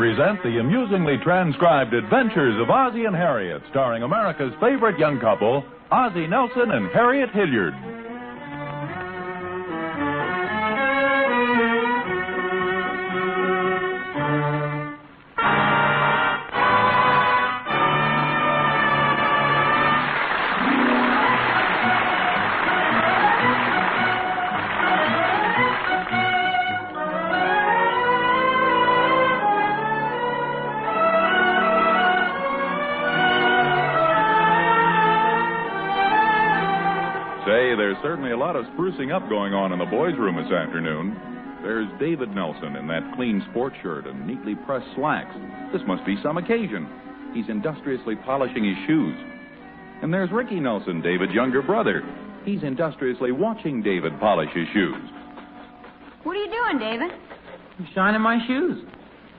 present the amusingly transcribed adventures of Ozzie and Harriet, starring America's favorite young couple, Ozzie Nelson and Harriet Hilliard. Say, there's certainly a lot of sprucing up going on in the boys' room this afternoon. There's David Nelson in that clean sports shirt and neatly pressed slacks. This must be some occasion. He's industriously polishing his shoes. And there's Ricky Nelson, David's younger brother. He's industriously watching David polish his shoes. What are you doing, David? I'm shining my shoes.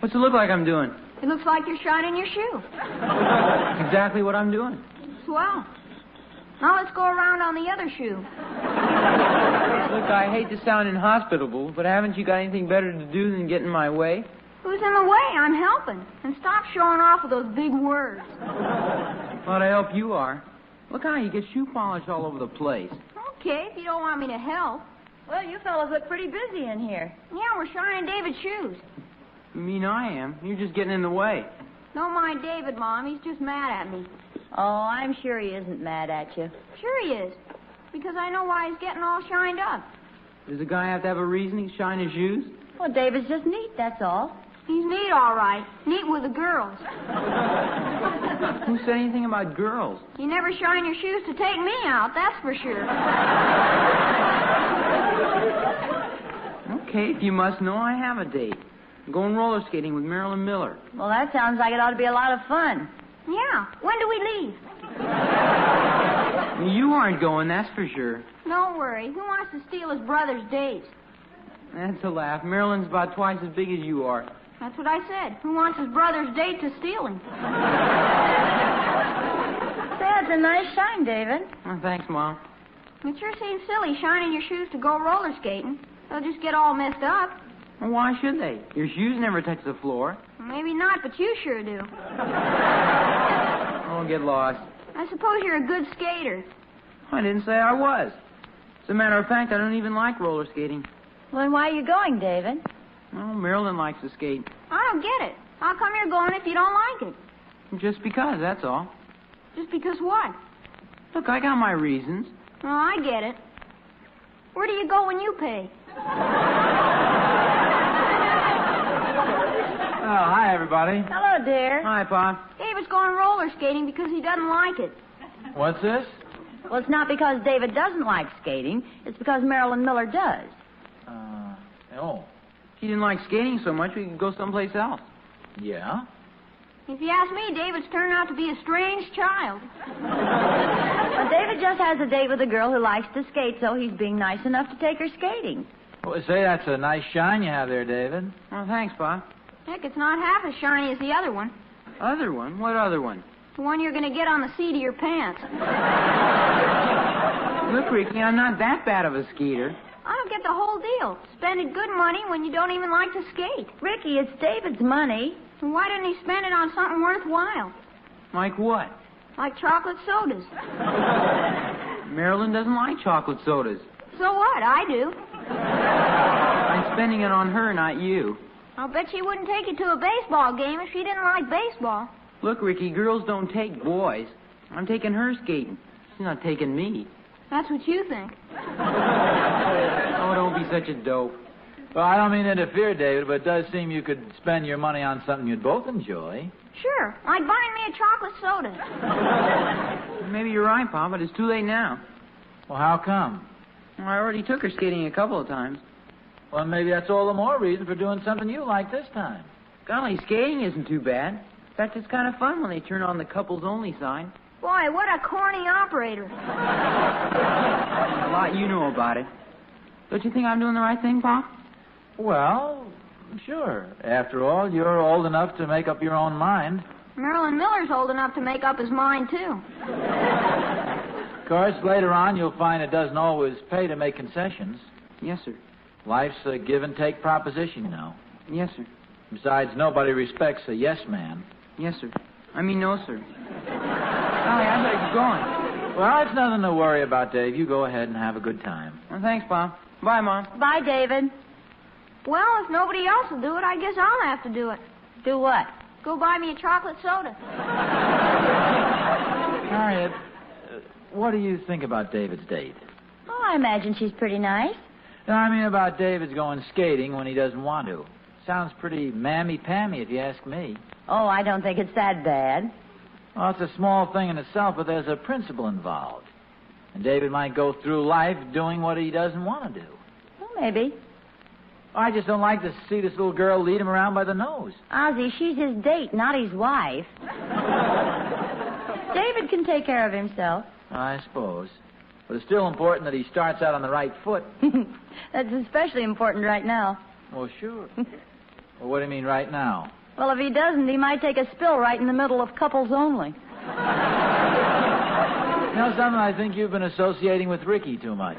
What's it look like I'm doing? It looks like you're shining your shoe. That's exactly what I'm doing. Swell. Now let's go around on the other shoe. Look, I hate to sound inhospitable, but haven't you got anything better to do than get in my way? Who's in the way? I'm helping. And stop showing off with those big words. What I hope you are. Look how you get shoe polish all over the place. Okay, if you don't want me to help. Well, you fellas look pretty busy in here. Yeah, we're shining David's shoes. You mean I am? You're just getting in the way. Don't mind David, Mom. He's just mad at me. Oh, I'm sure he isn't mad at you. Sure he is. Because I know why he's getting all shined up. Does a guy have to have a reason to shine his shoes? Well, David's just neat, that's all. He's neat, all right. Neat with the girls. Who said anything about girls? You never shine your shoes to take me out, that's for sure. Okay, if you must know, I have a date. I'm going roller skating with Marilyn Miller. Well, that sounds like it ought to be a lot of fun. Yeah. When do we leave? You aren't going, that's for sure. Don't worry. Who wants to steal his brother's dates? That's a laugh. Marilyn's about twice as big as you are. That's what I said. Who wants his brother's date to steal him? That's a nice shine, David. Oh, thanks, Mom. It sure seems silly shining your shoes to go roller skating. They'll just get all messed up. Well, why should they? Your shoes never touch the floor. Maybe not, but you sure do. Oh, get lost. I suppose you're a good skater. I didn't say I was. As a matter of fact, I don't even like roller skating. Well, then why are you going, David? Oh, Marilyn likes to skate. I don't get it. How come you're going if you don't like it? Just because, that's all. Just because what? Look, I got my reasons. Oh, I get it. Where do you go when you pay? Oh, hi, everybody. Hello, dear. Hi, Pop. David's going roller skating because he doesn't like it. What's this? Well, it's not because David doesn't like skating. It's because Marilyn Miller does. Oh, If you didn't like skating so much, we could go someplace else. yeah? If you ask me, David's turned out to be a strange child. Well, David just has a date with a girl who likes to skate, so he's being nice enough to take her skating. Well, say, that's a nice shine you have there, David. Oh, thanks, Pop. Heck, it's not half as shiny as the other one. Other one? What other one? The one you're going to get on the seat of your pants. Look, Ricky, I'm not that bad of a skater. I don't get the whole deal. Spending good money when you don't even like to skate. Ricky, it's David's money. And why didn't he spend it on something worthwhile? Like what? Like chocolate sodas. Marilyn doesn't like chocolate sodas. So what? I do. I'm spending it on her, not you. I'll bet she wouldn't take you to a baseball game if she didn't like baseball. Look, Ricky, girls don't take boys. I'm taking her skating. She's not taking me. That's what you think. Oh, don't be such a dope. Well, I don't mean to interfere, David, but it does seem you could spend your money on something you'd both enjoy. Sure, like buying me a chocolate soda. Maybe you're right, Pop, but it's too late now. Well, how come? Well, I already took her skating a couple of times. Well, maybe that's all the more reason for doing something you like this time. Golly, skating isn't too bad. In fact, it's kind of fun when they turn on the couples-only sign. Boy, what a corny operator. A lot you know about it. Don't you think I'm doing the right thing, Pop? Well, sure. After all, you're old enough to make up your own mind. Marilyn Miller's old enough to make up his mind, too. Of course, later on, you'll find it doesn't always pay to make concessions. Yes, sir. Life's a give-and-take proposition, you know. Yes, sir. Besides, nobody respects a yes man. Yes, sir. I mean, no, sir. Golly, I better get going. Well, it's nothing to worry about, Dave. You go ahead and have a good time. Well, thanks, Bob. Bye, Mom. Bye, David. Well, if nobody else will do it, I guess I'll have to do it. Do what? Go buy me a chocolate soda. Harriet, what do you think about David's date? Oh, I imagine she's pretty nice. No, I mean about David's going skating when he doesn't want to. Sounds pretty mammy-pammy, if you ask me. Oh, I don't think it's that bad. Well, it's a small thing in itself, but there's a principle involved. And David might go through life doing what he doesn't want to do. Well, maybe. I just don't like to see this little girl lead him around by the nose. Ozzie, she's his date, not his wife. David can take care of himself. I suppose. But it's still important that he starts out on the right foot. That's especially important right now. Well, sure. Well, what do you mean right now? Well, if he doesn't, he might take a spill right in the middle of couples only. You know something? I think you've been associating with Ricky too much.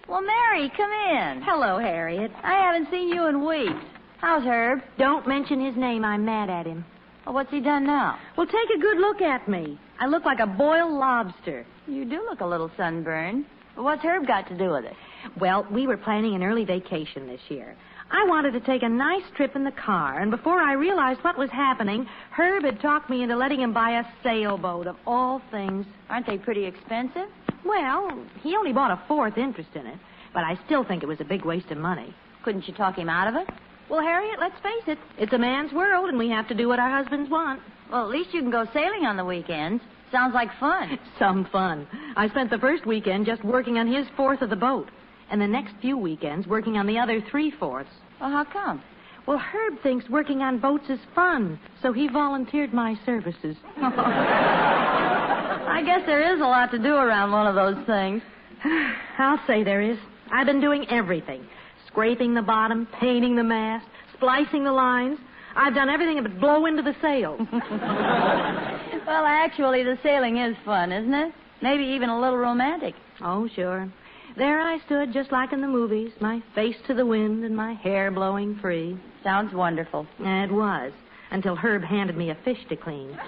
Well, Mary, come in. Hello, Harriet. I haven't seen you in weeks. How's Herb? Don't mention his name. I'm mad at him. Well, what's he done now? Well, take a good look at me. I look like a boiled lobster. You do look a little sunburned. But what's Herb got to do with it? Well, we were planning an early vacation this year. I wanted to take a nice trip in the car, and before I realized what was happening, Herb had talked me into letting him buy a sailboat, of all things. Aren't they pretty expensive? Well, he only bought a fourth interest in it, but I still think it was a big waste of money. Couldn't you talk him out of it? Well, Harriet, let's face it. It's a man's world, and we have to do what our husbands want. Well, at least you can go sailing on the weekends. Sounds like fun. Some fun. I spent the first weekend just working on his fourth of the boat, and the next few weekends working on the other 3/4. Well, how come? Well, Herb thinks working on boats is fun, so he volunteered my services. I guess there is a lot to do around one of those things. I'll say there is. I've been doing everything. Scraping the bottom, painting the mast, splicing the lines. I've done everything but blow into the sails. Well, actually, the sailing is fun, isn't it? Maybe even a little romantic. Oh, sure. There I stood, just like in the movies, my face to the wind and my hair blowing free. Sounds wonderful. It was, until Herb handed me a fish to clean.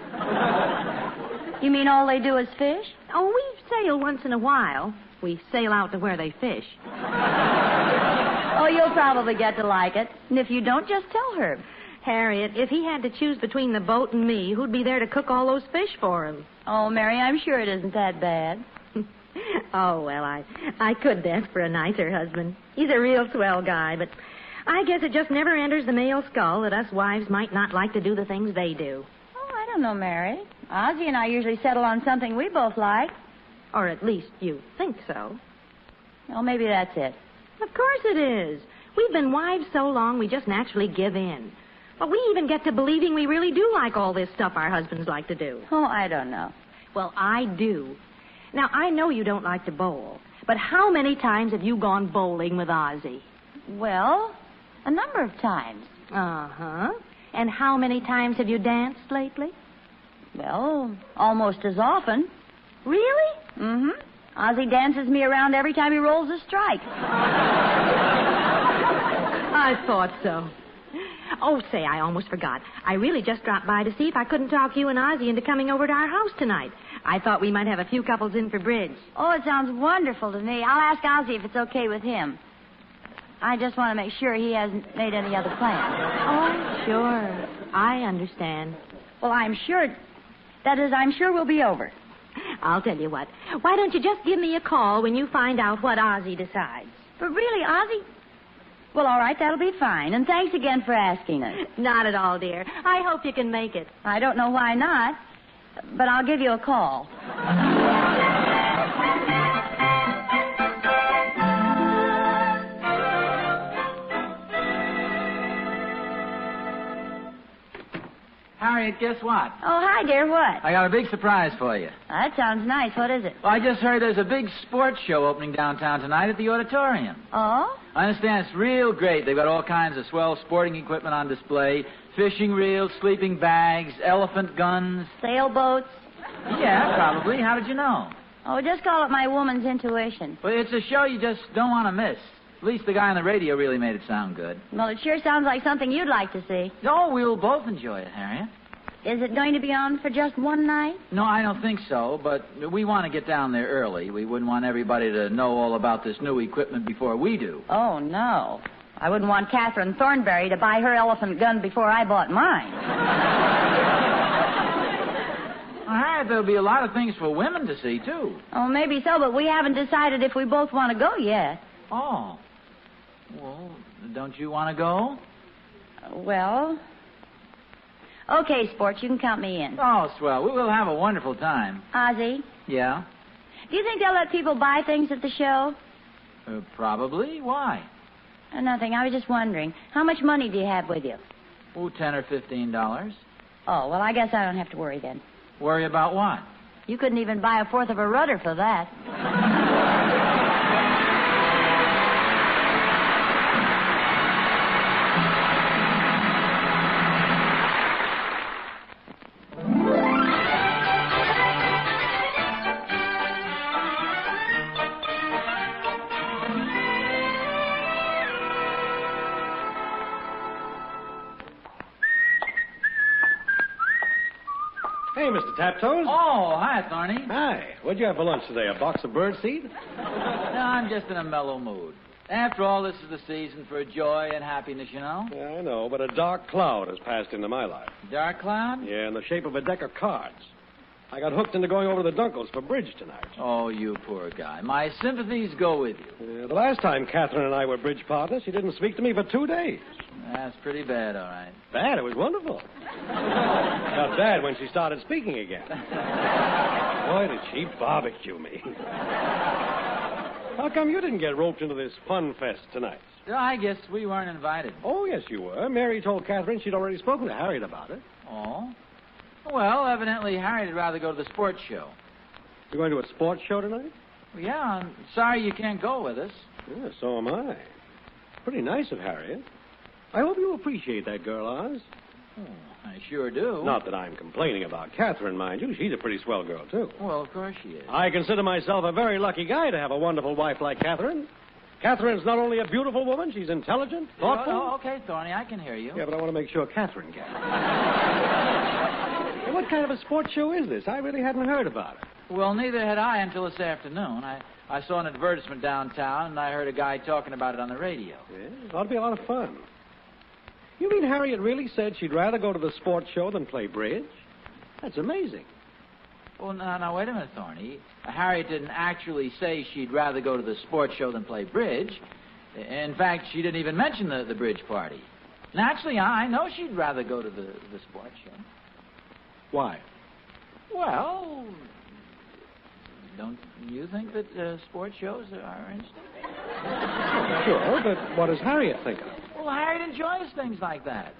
You mean all they do is fish? Oh, we sail once in a while. We sail out to where they fish. Oh, you'll probably get to like it. And if you don't, just tell Herb. Harriet, if he had to choose between the boat and me, who'd be there to cook all those fish for him? Oh, Mary, I'm sure it isn't that bad. Oh, well, I couldn't ask for a nicer husband. He's a real swell guy, but I guess it just never enters the male skull that us wives might not like to do the things they do. Oh, I don't know, Mary. Ozzie and I usually settle on something we both like. Or at least you think so. Well, maybe that's it. Of course it is. We've been wives so long we just naturally give in. But we even get to believing we really do like all this stuff our husbands like to do. Oh, I don't know. Well, I do. Now, I know you don't like to bowl, but how many times have you gone bowling with Ozzie? Well, a number of times. Uh-huh. And how many times have you danced lately? Well, almost as often. Really? Mm-hmm. Ozzie dances me around every time he rolls a strike. I thought so. Oh, say, I almost forgot. I really just dropped by to see if I couldn't talk you and Ozzie into coming over to our house tonight. I thought we might have a few couples in for bridge. Oh, it sounds wonderful to me. I'll ask Ozzie if it's okay with him. I just want to make sure he hasn't made any other plans. Oh, sure. I understand. Well, I'm sure we'll be over. I'll tell you what. Why don't you just give me a call when you find out what Ozzie decides? But really, Ozzie... Well, all right, that'll be fine. And thanks again for asking us. Not at all, dear. I hope you can make it. I don't know why not, but I'll give you a call. Harriet, Harriet, guess what? Oh, hi, dear. What? I got a big surprise for you. That sounds nice. What is it? Well, I just heard there's a big sports show opening downtown tonight at the auditorium. Oh? I understand it's real great. They've got all kinds of swell sporting equipment on display. Fishing reels, sleeping bags, elephant guns. Sailboats? Yeah, probably. How did you know? Oh, just call it my woman's intuition. Well, it's a show you just don't want to miss. At least the guy on the radio really made it sound good. Well, it sure sounds like something you'd like to see. Oh, we'll both enjoy it, Harriet. Is it going to be on for just one night? No, I don't think so, but we want to get down there early. We wouldn't want everybody to know all about this new equipment before we do. Oh, no. I wouldn't want Catherine Thornberry to buy her elephant gun before I bought mine. Well, Harriet, there'll be a lot of things for women to see, too. Oh, maybe so, but we haven't decided if we both want to go yet. Oh. Well, don't you want to go? Well... Okay, Sports, you can count me in. Oh, swell. We will have a wonderful time. Ozzie, Yeah? do you think they'll let people buy things at the show? Probably. Why? Nothing. I was just wondering. How much money do you have with you? Oh, $10 or $15. Oh, well, I guess I don't have to worry then. Worry about what? You couldn't even buy a fourth of a rudder for that. Hey, Mr. Taptoes. Oh, hi, Thorny. Hi. What'd you have for lunch today? A box of birdseed? No, I'm just in a mellow mood. After all, this is the season for joy and happiness, you know. Yeah, I know, but a dark cloud has passed into my life. Dark cloud? Yeah, in the shape of a deck of cards. I got hooked into going over to the Dunkles for bridge tonight. Oh, you poor guy. My sympathies go with you. The last time Catherine and I were bridge partners, she didn't speak to me for 2 days. That's pretty bad, all right. Bad? It was wonderful. Got bad when she started speaking again. Boy, did she barbecue me. How come you didn't get roped into this fun fest tonight? I guess we weren't invited. Oh, yes, you were. Mary told Catherine she'd already spoken to Harriet about it. Oh? Well, evidently Harriet would rather go to the sports show. You're going to a sports show tonight? Well, yeah, I'm sorry you can't go with us. Yeah, so am I. Pretty nice of Harriet. I hope you appreciate that girl, Oz. Oh, I sure do. Not that I'm complaining about Catherine, mind you. She's a pretty swell girl, too. Well, of course she is. I consider myself a very lucky guy to have a wonderful wife like Catherine. Catherine's not only a beautiful woman, she's intelligent, thoughtful. Oh, okay, Thorny, I can hear you. Yeah, but I want to make sure Catherine gets it. Hey, what kind of a sports show is this? I really hadn't heard about it. Well, neither had I until this afternoon. I saw an advertisement downtown, and I heard a guy talking about it on the radio. Yeah, it ought to be a lot of fun. You mean Harriet really said she'd rather go to the sports show than play bridge? That's amazing. Well, now, wait a minute, Thorny. Harriet didn't actually say she'd rather go to the sports show than play bridge. In fact, she didn't even mention the bridge party. Naturally, I know she'd rather go to the sports show. Why? Well, don't you think that sports shows are interesting? Sure, but what does Harriet think of it? Well, Harriet enjoys things like that.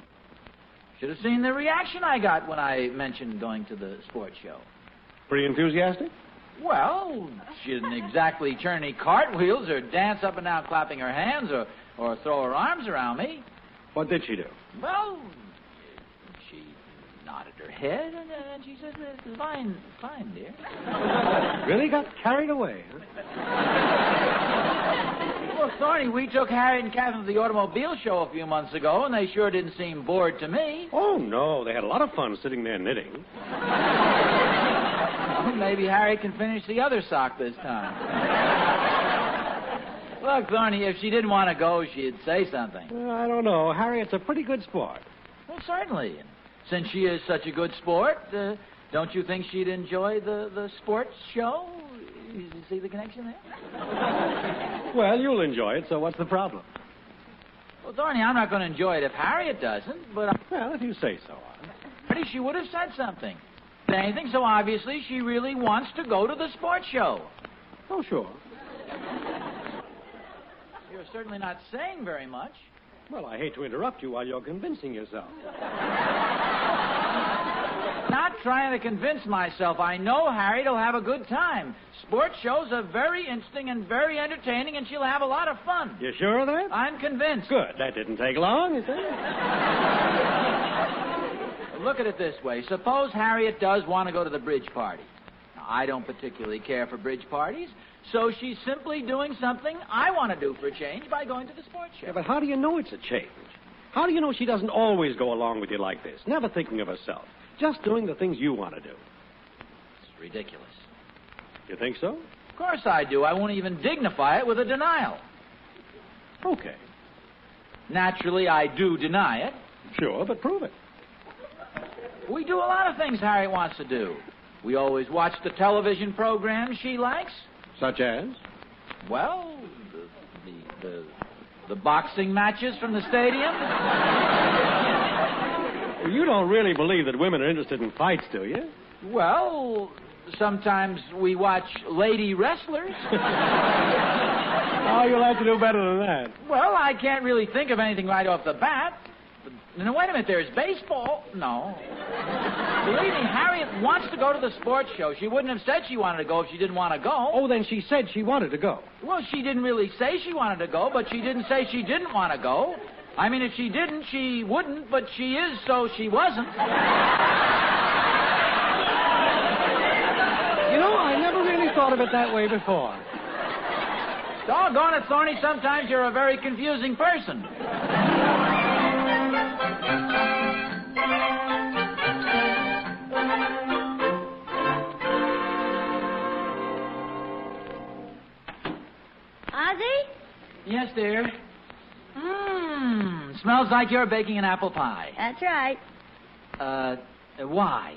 Should have seen the reaction I got when I mentioned going to the sports show. Pretty enthusiastic? Well, she didn't exactly turn any cartwheels or dance up and down clapping her hands or throw her arms around me. What did she do? Well, she nodded her head and she said, fine, dear. Really got carried away, huh? Well, Thorny, we took Harriet and Catherine to the automobile show a few months ago, and they sure didn't seem bored to me. Oh, no. They had a lot of fun sitting there knitting. Well, maybe Harriet can finish the other sock this time. Look, Thorny, if she didn't want to go, she'd say something. Well, I don't know. Harriet's a pretty good sport. Well, certainly. Since she is such a good sport, don't you think she'd enjoy the sports show? You see the connection there? Well, you'll enjoy it, so what's the problem? Well, Thorny, I'm not going to enjoy it if Harriet doesn't, but... Well, if you say so. Pretty she would have said something. If anything, so obviously she really wants to go to the sports show. Oh, sure. You're certainly not saying very much. Well, I hate to interrupt you while you're convincing yourself. not trying to convince myself. I know Harriet will have a good time. Sports shows are very interesting and very entertaining, and she'll have a lot of fun. You sure of that? I'm convinced. Good. That didn't take long, is it? Look at it this way. Suppose Harriet does want to go to the bridge party. Now, I don't particularly care for bridge parties, so she's simply doing something I want to do for a change by going to the sports show. Yeah, but how do you know it's a change? How do you know she doesn't always go along with you like this, never thinking of herself, just doing the things you want to do? It's ridiculous. You think so? Of course I do. I won't even dignify it with a denial. Okay. Naturally, I do deny it. Sure, but prove it. We do a lot of things Harriet wants to do. We always watch the television programs she likes. Such as? Well, the boxing matches from the stadium. Well, you don't really believe that women are interested in fights, do you? Well, sometimes we watch lady wrestlers. Oh, you'll have to do better than that. Well, I can't really think of anything right off the bat. Now, wait a minute. There's baseball. No. Believe me, Harriet wants to go to the sports show. She wouldn't have said she wanted to go if she didn't want to go. Oh, then she said she wanted to go. Well, she didn't really say she wanted to go, but she didn't say she didn't want to go. I mean, if she didn't, she wouldn't, but she is, so she wasn't. You know, I never really thought of it that way before. Doggone it, Thorny, sometimes you're a very confusing person. Ozzie? Yes, dear. Smells like you're baking an apple pie. That's right. Why?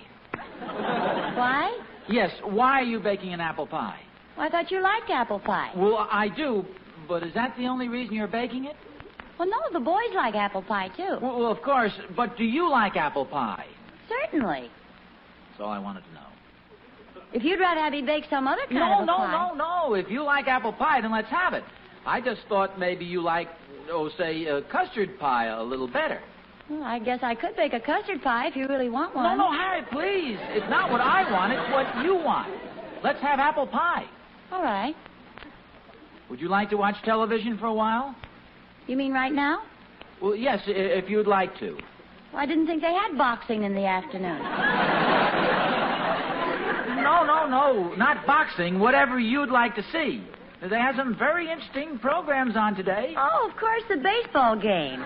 Why? Yes, why are you baking an apple pie? Well, I thought you liked apple pie. Well, I do, but is that the only reason you're baking it? Well, no, the boys like apple pie, too. Well, of course, but do you like apple pie? Certainly. That's all I wanted to know. If you'd rather have me bake some other kind of a pie. No. If you like apple pie, then let's have it. I just thought maybe you like, say, custard pie a little better. Well, I guess I could bake a custard pie if you really want one. No, Harriet, please. It's not what I want. It's what you want. Let's have apple pie. All right. Would you like to watch television for a while? You mean right now? Well, yes, if you'd like to. Well, I didn't think they had boxing in the afternoon. No, not boxing. Whatever you'd like to see. They have some very interesting programs on today. Oh, of course, the baseball game.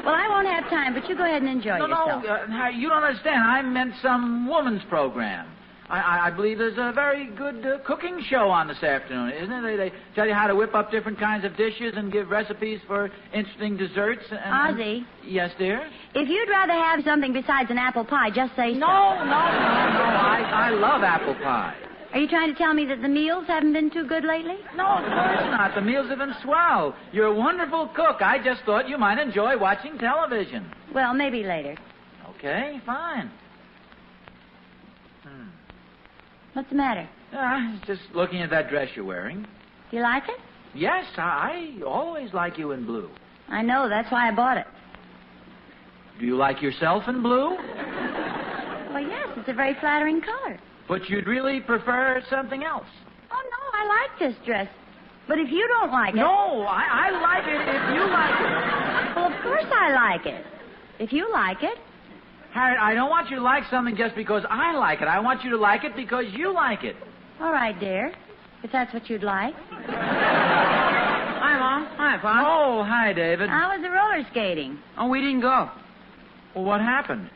Well, I won't have time, but you go ahead and enjoy yourself. No, you don't understand. I meant some woman's program. I believe there's a very good cooking show on this afternoon, isn't it? They tell you how to whip up different kinds of dishes and give recipes for interesting desserts. Ozzie? Yes, dear? If you'd rather have something besides an apple pie, just say so. No. I love apple pie. Are you trying to tell me that the meals haven't been too good lately? No, of course not. The meals have been swell. You're a wonderful cook. I just thought you might enjoy watching television. Well, maybe later. Okay, fine. What's the matter? Just looking at that dress you're wearing. You like it? Yes, I always like you in blue. I know. That's why I bought it. Do you like yourself in blue? Well, yes. It's a very flattering color. But you'd really prefer something else. Oh, no. I like this dress. But if you don't like it... No, I like it if you like it. Well, of course I like it. If you like it... Harriet, I don't want you to like something just because I like it. I want you to like it because you like it. All right, dear. If that's what you'd like. Hi, Mom. Hi, Pop. Oh, hi, David. How was the roller skating? Oh, we didn't go. Well, what happened?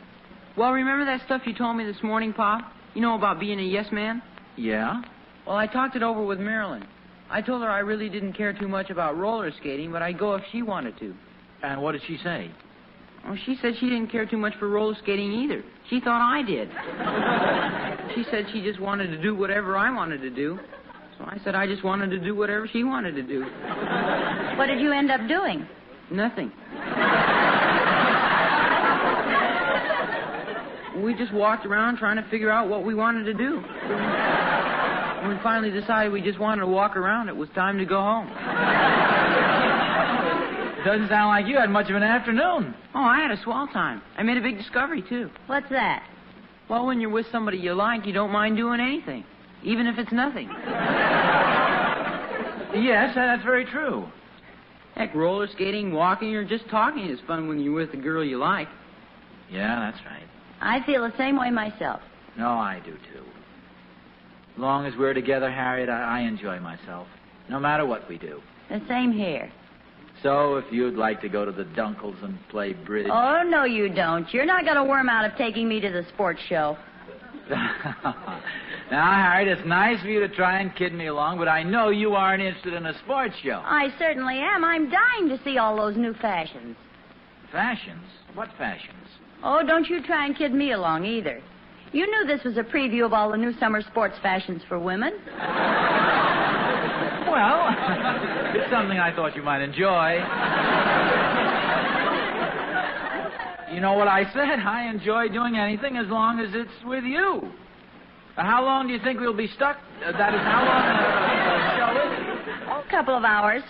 Well, remember that stuff you told me this morning, Pop? You know about being a yes man? Yeah? Well, I talked it over with Marilyn. I told her I really didn't care too much about roller skating, but I'd go if she wanted to. And what did she say? Well, she said she didn't care too much for roller skating either. She thought I did. She said she just wanted to do whatever I wanted to do. So I said I just wanted to do whatever she wanted to do. What did you end up doing? Nothing. We just walked around trying to figure out what we wanted to do. When we finally decided we just wanted to walk around, it was time to go home. Doesn't sound like you had much of an afternoon. Oh, I had a swell time. I made a big discovery, too. What's that? Well, when you're with somebody you like, you don't mind doing anything, even if it's nothing. Yes, that's very true. Heck, roller skating, walking, or just talking is fun when you're with a girl you like. Yeah, that's right. I feel the same way myself. No, I do, too. As long as we're together, Harriet, I enjoy myself, no matter what we do. The same here. So, if you'd like to go to the Dunkles and play bridge... Oh, no, you don't. You're not going to worm out of taking me to the sports show. Now, Harriet, it's nice of you to try and kid me along, but I know you aren't interested in a sports show. I certainly am. I'm dying to see all those new fashions. Fashions? What fashions? Oh, don't you try and kid me along either. You knew this was a preview of all the new summer sports fashions for women. Well, it's something I thought you might enjoy. You know what I said? I enjoy doing anything as long as it's with you. How long do you think we'll be stuck? That is, how long the show is? Oh, a couple of hours.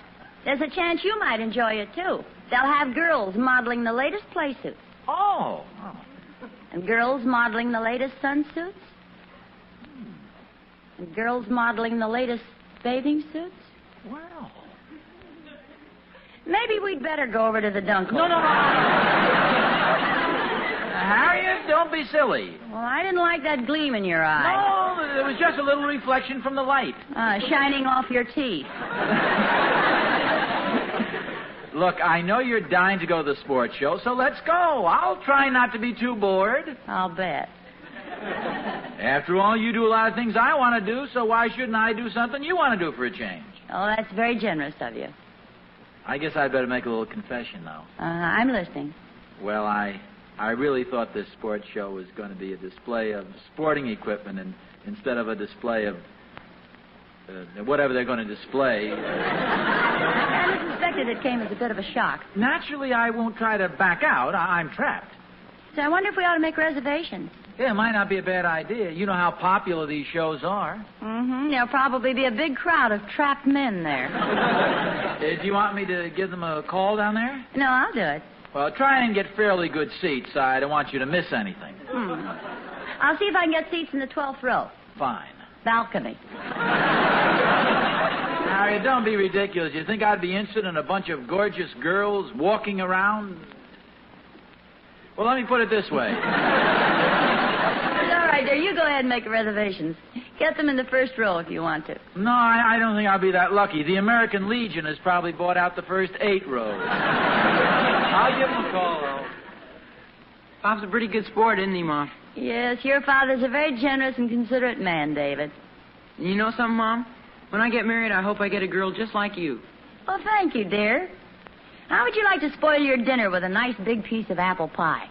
There's a chance you might enjoy it, too. They'll have girls modeling the latest play suits. Oh. And girls modeling the latest sunsuits. And girls modeling the latest bathing suits. Well. Maybe we'd better go over to the Dunkles. No. Harriet, don't be silly. Well, I didn't like that gleam in your eye. No, it was just a little reflection from the light. Shining off your teeth. Look, I know you're dying to go to the sports show, so let's go. I'll try not to be too bored. I'll bet. After all, you do a lot of things I want to do, so why shouldn't I do something you want to do for a change? Oh, that's very generous of you. I guess I'd better make a little confession, though. I'm listening. Well, I really thought this sports show was going to be a display of sporting equipment instead of a display of whatever they're going to display. I suspected it came as a bit of a shock. Naturally, I won't try to back out. I'm trapped. So I wonder if we ought to make reservations. Yeah, it might not be a bad idea. You know how popular these shows are. Mm-hmm. There'll probably be a big crowd of trapped men there. Do you want me to give them a call down there? No, I'll do it. Well, try and get fairly good seats. I don't want you to miss anything. I'll see if I can get seats in the 12th row. Fine. Balcony. Harriet, don't be ridiculous. You think I'd be interested in a bunch of gorgeous girls walking around? Well, let me put it this way. It's all right, dear. You go ahead and make reservations. Get them in the first row if you want to. No, I don't think I'll be that lucky. The American Legion has probably bought out the first 8 rows. I'll give them a call, though. Pop's a pretty good sport, isn't he, Mom? Yes, your father's a very generous and considerate man, David. You know something, Mom? When I get married, I hope I get a girl just like you. Well, thank you, dear. How would you like to spoil your dinner with a nice big piece of apple pie?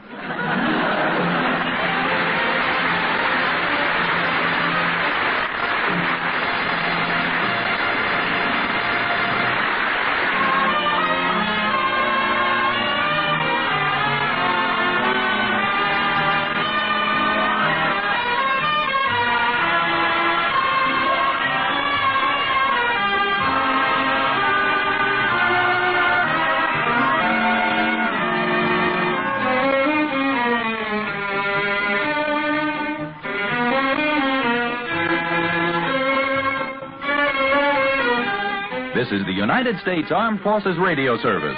This is the United States Armed Forces Radio Service.